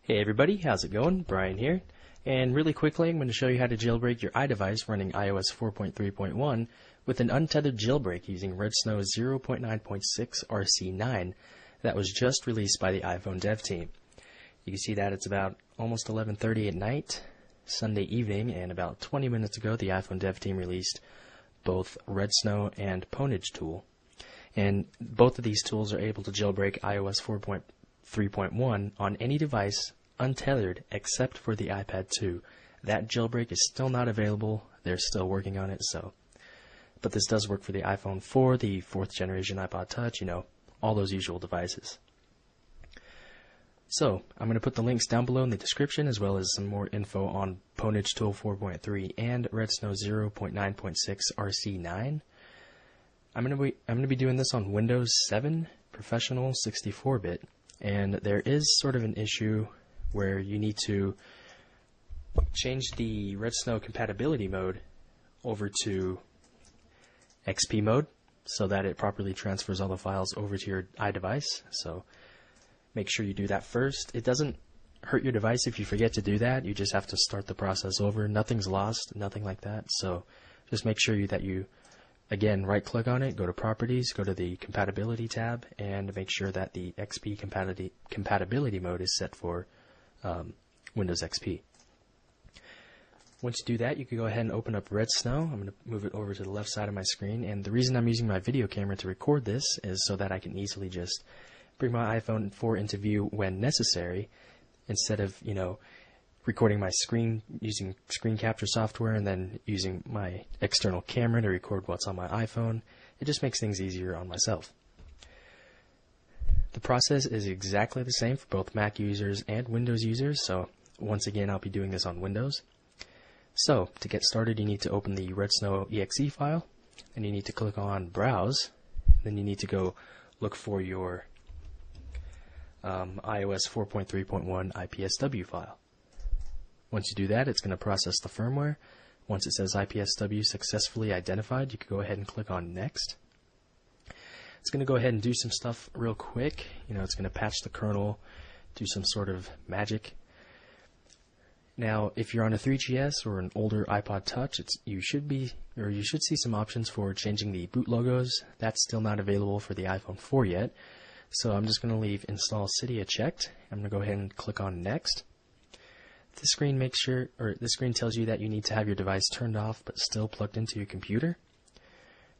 Hey everybody, how's it going? Brian here. And really quickly, I'm going to show you how to jailbreak your iDevice running iOS 4.3.1 with an untethered jailbreak using Redsn 0.9.6 RC9 that was just released by the iPhone dev team. You can see that it's about almost 11:30 at night, Sunday evening, and about 20 minutes ago the iPhone dev team released both Redsn and Pwnage tool. And both of these tools are able to jailbreak iOS 4.3.1 on any device untethered except for the iPad 2. That jailbreak is still not available. They're still working on it, but this does work for the iPhone 4, the 4th generation iPod Touch, all those usual devices. So, I'm going to put the links down below in the description, as well as some more info on Pwnage Tool 4.3 and Redsn 0.9.6 RC9. I'm going to be doing this on Windows 7 Professional 64-bit, and there is sort of an issue where you need to change the Redsn compatibility mode over to XP mode so that it properly transfers all the files over to your iDevice. So make sure you do that first. It doesn't hurt your device if you forget to do that. You just have to start the process over. Nothing's lost, nothing like that. So just make sure that you, again, right click on it, go to Properties, go to the Compatibility tab, and make sure that the XP compatibility mode is set for Windows XP. Once you do that, you can go ahead and open up Redsn. I'm going to move it over to the left side of my screen, and the reason I'm using my video camera to record this is so that I can easily just bring my iPhone 4 into view when necessary, instead of, recording my screen using screen capture software and then using my external camera to record what's on my iPhone. It just makes things easier on myself. The process is exactly the same for both Mac users and Windows users, so once again I'll be doing this on Windows. So, to get started, you need to open the Redsn exe file, and you need to click on Browse, then you need to go look for your iOS 4.3.1 IPSW file. Once you do that, it's going to process the firmware. Once it says IPSW successfully identified, you can go ahead and click on Next. It's going to go ahead and do some stuff real quick. It's going to patch the kernel, do some sort of magic. Now, if you're on a 3GS or an older iPod Touch, you should see some options for changing the boot logos. That's still not available for the iPhone 4 yet. So I'm just going to leave Install Cydia checked. I'm going to go ahead and click on Next. This screen tells you that you need to have your device turned off but still plugged into your computer.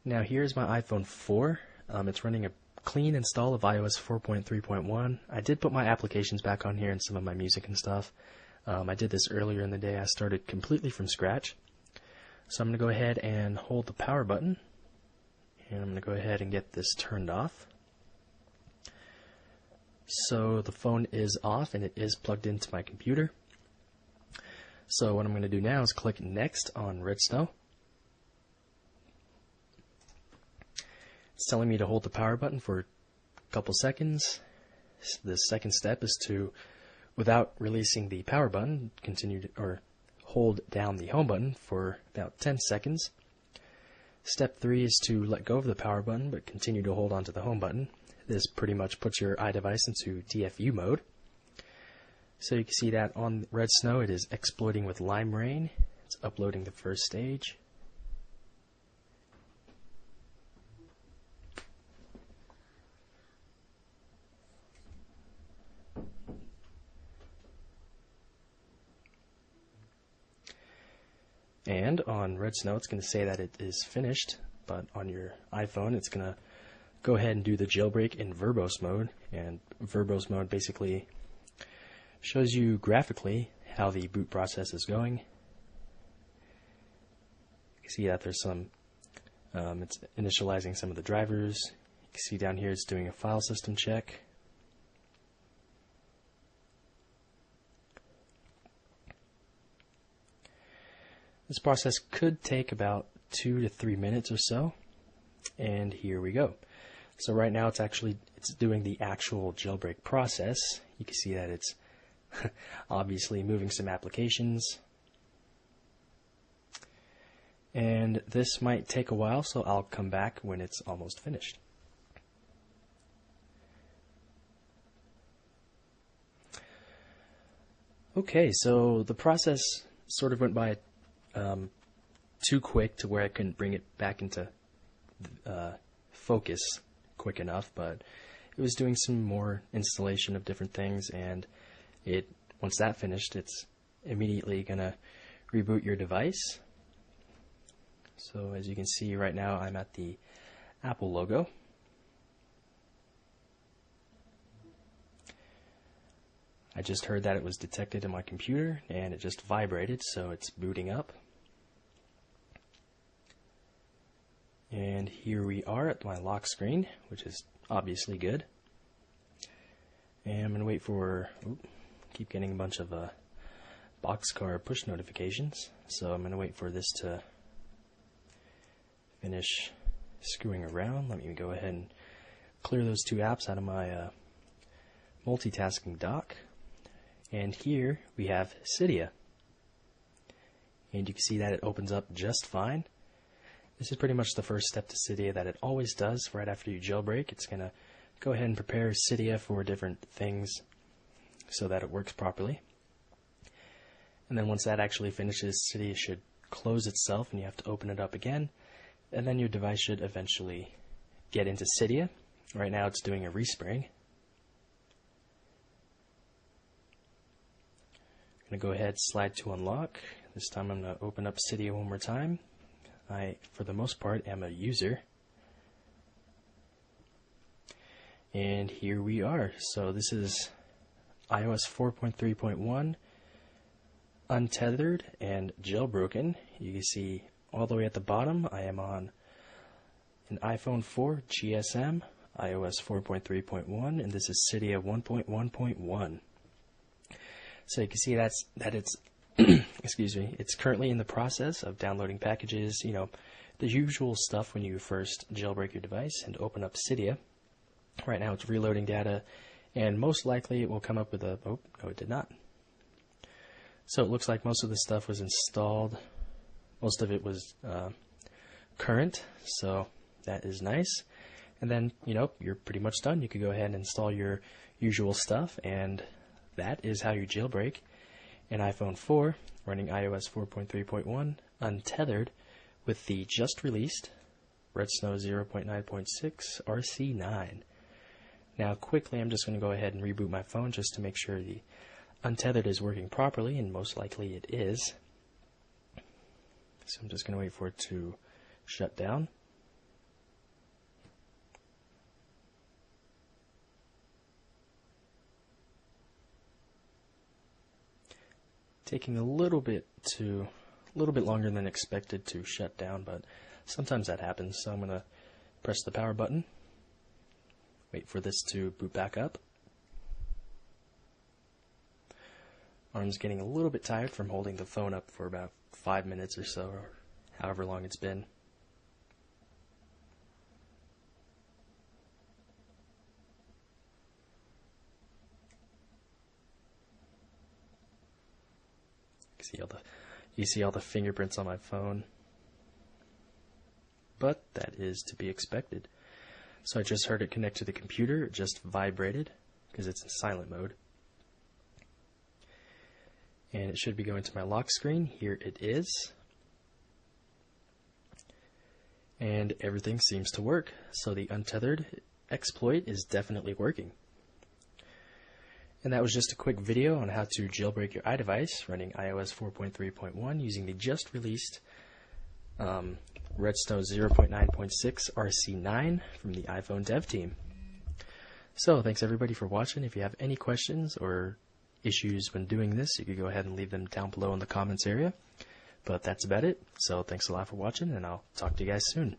Now here's my iPhone 4. It's running a clean install of iOS 4.3.1. I did put my applications back on here and some of my music and stuff. I did this earlier in the day. I started completely from scratch. So I'm going to go ahead and hold the power button, and I'm going to go ahead and get this turned off. So the phone is off and it is plugged into my computer. So what I'm going to do now is click Next on Redsn. It's telling me to hold the power button for a couple seconds. The second step is to, without releasing the power button, hold down the home button for about 10 seconds. Step 3 is to let go of the power button but continue to hold onto the home button. This pretty much puts your iDevice into DFU mode. So you can see that on Redsn it is exploiting with Lime Rain. It's uploading the first stage. And on Redsn it's going to say that it is finished, but on your iPhone it's going to go ahead and do the jailbreak in verbose mode. And verbose mode basically shows you graphically how the boot process is going. You can see that there's some, it's initializing some of the drivers. You can see down here it's doing a file system check. This process could take about 2 to 3 minutes or so, and here we go. So right now it's doing the actual jailbreak process. You can see that it's obviously moving some applications, and this might take a while, so I'll come back when it's almost finished. Okay, so the process sort of went by too quick to where I couldn't bring it back into focus quick enough, but it was doing some more installation of different things, and once that finished, it's immediately gonna reboot your device. So as you can see right now, I'm at the Apple logo. I just heard that it was detected in my computer and it just vibrated, so it's booting up. And here we are at my lock screen, which is obviously good. And I'm going to wait for, keep getting a bunch of boxcar push notifications, so I'm going to wait for this to finish screwing around. Let me go ahead and clear those two apps out of my multitasking dock. And here we have Cydia. And you can see that it opens up just fine. This is pretty much the first step to Cydia that it always does right after you jailbreak. It's going to go ahead and prepare Cydia for different things so that it works properly. And then once that actually finishes, Cydia should close itself and you have to open it up again. And then your device should eventually get into Cydia. Right now it's doing a respring. I'm going to go ahead, slide to unlock. This time I'm going to open up Cydia one more time. I, for the most part, am a user. And here we are. So this is iOS 4.3.1, untethered and jailbroken. You can see all the way at the bottom, I am on an iPhone 4 GSM, iOS 4.3.1, and this is Cydia 1.1.1. So you can see that it's excuse me, it's currently in the process of downloading packages, you know, the usual stuff when you first jailbreak your device and open up Cydia. Right now it's reloading data, and most likely it will come up with a, oh, no it did not. So it looks like most of the stuff was installed, most of it was current, so that is nice. And then, you know, you're pretty much done. You could go ahead and install your usual stuff, and that is how you jailbreak an iPhone 4 running iOS 4.3.1 untethered with the just released Redsn 0.9.6 RC9. Now quickly I'm just going to go ahead and reboot my phone just to make sure the untethered is working properly, and most likely it is. So I'm just going to wait for it to shut down. Taking a little bit longer than expected to shut down, but sometimes that happens. So I'm going to press the power button, wait for this to boot back up. Arm's getting a little bit tired from holding the phone up for about 5 minutes or so, or however long it's been. You see all the fingerprints on my phone. But that is to be expected. So I just heard it connect to the computer. It just vibrated because it's in silent mode. And it should be going to my lock screen. Here it is. And everything seems to work. So the untethered exploit is definitely working. And that was just a quick video on how to jailbreak your iDevice running iOS 4.3.1 using the just released Redsn 0.9.6 RC9 from the iPhone dev team. So thanks everybody for watching. If you have any questions or issues when doing this, you could go ahead and leave them down below in the comments area. But that's about it. So thanks a lot for watching, and I'll talk to you guys soon.